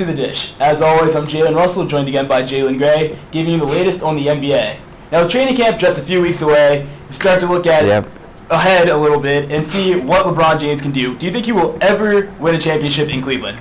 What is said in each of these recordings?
to the dish. As always, I'm Jalen Russell, joined again by Jalen Gray, giving you the latest on the NBA. Now, with training camp just a few weeks away, we start to look at ahead a little bit and see what LeBron James can do. Do you think he will ever win a championship in Cleveland?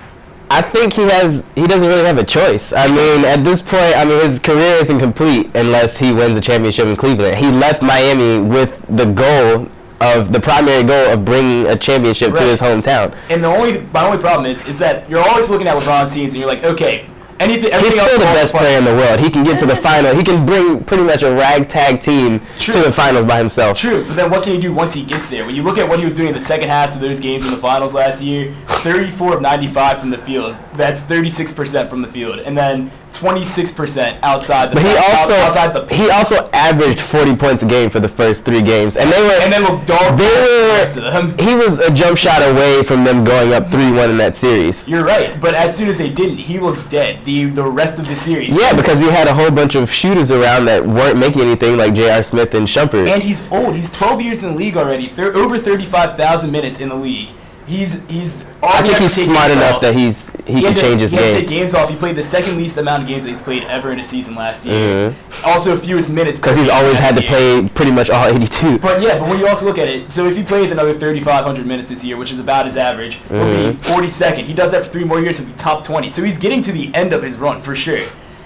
I think he doesn't really have a choice. I mean, at this point, his career isn't complete unless he wins a championship in Cleveland. He left Miami with the primary goal of bringing a championship to his hometown. And my only problem is that you're always looking at LeBron's teams and you're like, okay, he's still the best player in the world. He can get to the final. He can bring pretty much a ragtag team to the finals by himself. True, but then what can he do once he gets there? When you look at what he was doing in the second halves of those games in the finals last year, 34 of 95 from the field. That's 36% from the field. And then 26% outside the paint. He also averaged 40 points a game for the first 3 games. And then looked dog the rest of them. He was a jump shot away from them going up 3-1 in that series. You're right, but as soon as they didn't, he looked dead the rest of the series. Yeah, because he had a whole bunch of shooters around that weren't making anything, like J.R. Smith and Shumpert. And he's old. He's 12 years in the league already. Over 35,000 minutes in the league. I think he's smart enough that he can change his game. He had to take games off. He played the second least amount of games that he's played ever in a season last year. Also, fewest minutes. Because he's always had to play pretty much all 82. But when you also look at it, so if he plays another 3,500 minutes this year, which is about his average, he'll be 42nd. He does that for 3 more years, he'll be top 20. So he's getting to the end of his run for sure.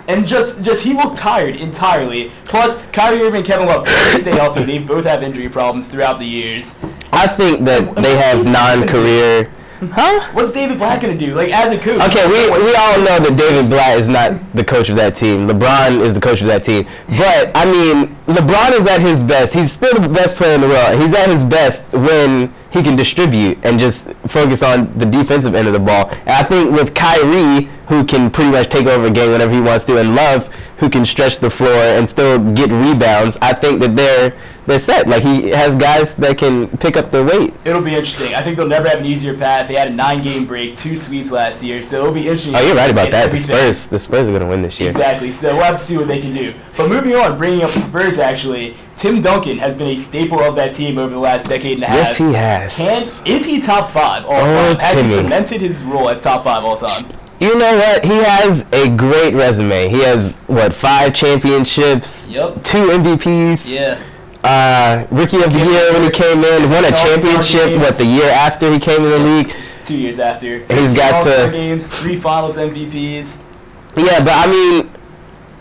And just he looked tired entirely. Plus, Kyrie Irving and Kevin Love can't stay healthy. They both have injury problems throughout the years. I think that they have non-career. Huh? What's David Blatt going to do? Like, as a coach? Okay, we all know that David Blatt is not the coach of that team. LeBron is the coach of that team. But, LeBron is at his best. He's still the best player in the world. He's at his best when he can distribute and just focus on the defensive end of the ball. And I think with Kyrie, who can pretty much take over a game whenever he wants to, and Love, who can stretch the floor and still get rebounds, I think that they're set. Like, he has guys that can pick up the weight. It'll be interesting. I think they'll never have an easier path. They had a 9-game break, 2 sweeps last year, so it'll be interesting. Oh, you're right about that. The Spurs are going to win this year. Exactly. So we'll have to see what they can do. But moving on, bringing up the Spurs, actually, Tim Duncan has been a staple of that team over the last decade and a half. Yes, he has. Is he top 5 all time? Has he cemented his role as top 5 all time? You know what? He has a great resume. He has, 5 championships, 2 MVPs. Yeah. Rookie of the year when he came in, won a championship, the year after he came in the league? 2 years after. And he's got 4 games, 3 finals MVPs. Yeah, but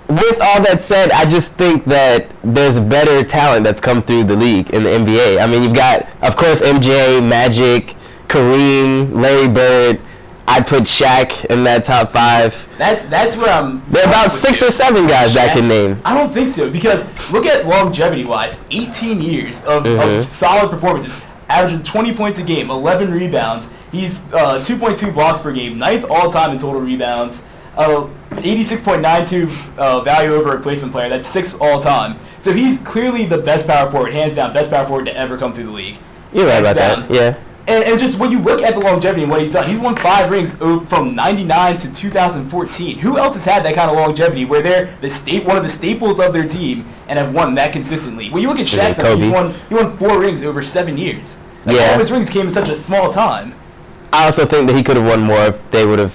with all that said, I just think that there's better talent that's come through the league in the NBA. You've got, of course, MJ, Magic, Kareem, Larry Bird. I'd put Shaq in that top 5. That's where I'm. There are about 6 or 7 guys that can name. I don't think so, because look at longevity-wise, 18 years of solid performances, averaging 20 points a game, 11 rebounds. He's 2.2 blocks per game, 9th all-time in total rebounds, 86.92 value over replacement player. That's 6th all-time. So he's clearly the best power forward, hands down, best power forward to ever come through the league. You're right about that, yeah. And just when you look at the longevity and what he's done, he's won 5 rings from 99 to 2014. Who else has had that kind of longevity where they're one of the staples of their team and have won that consistently? When you look at Shaq's numbers, he won 4 rings over 7 years. All of his rings came in such a small time. I also think that he could have won more if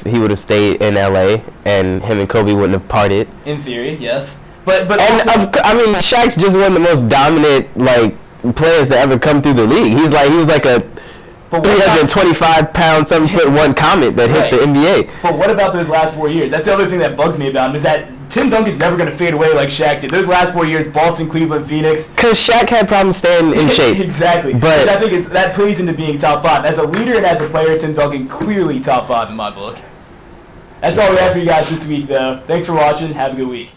he would have stayed in LA and him and Kobe wouldn't have parted. In theory, yes. But Shaq's just one of the most dominant players to ever come through the league. He was like a 325-pound, 7'1" comet that hit the NBA. But what about those last 4 years? That's the other thing that bugs me about him, is that Tim Duncan's never going to fade away like Shaq did. Those last 4 years, Boston, Cleveland, Phoenix. Because Shaq had problems staying in shape. Exactly. But I think that plays into being top 5. As a leader and as a player, Tim Duncan clearly top 5 in my book. That's all we have for you guys this week, though. Thanks for watching. Have a good week.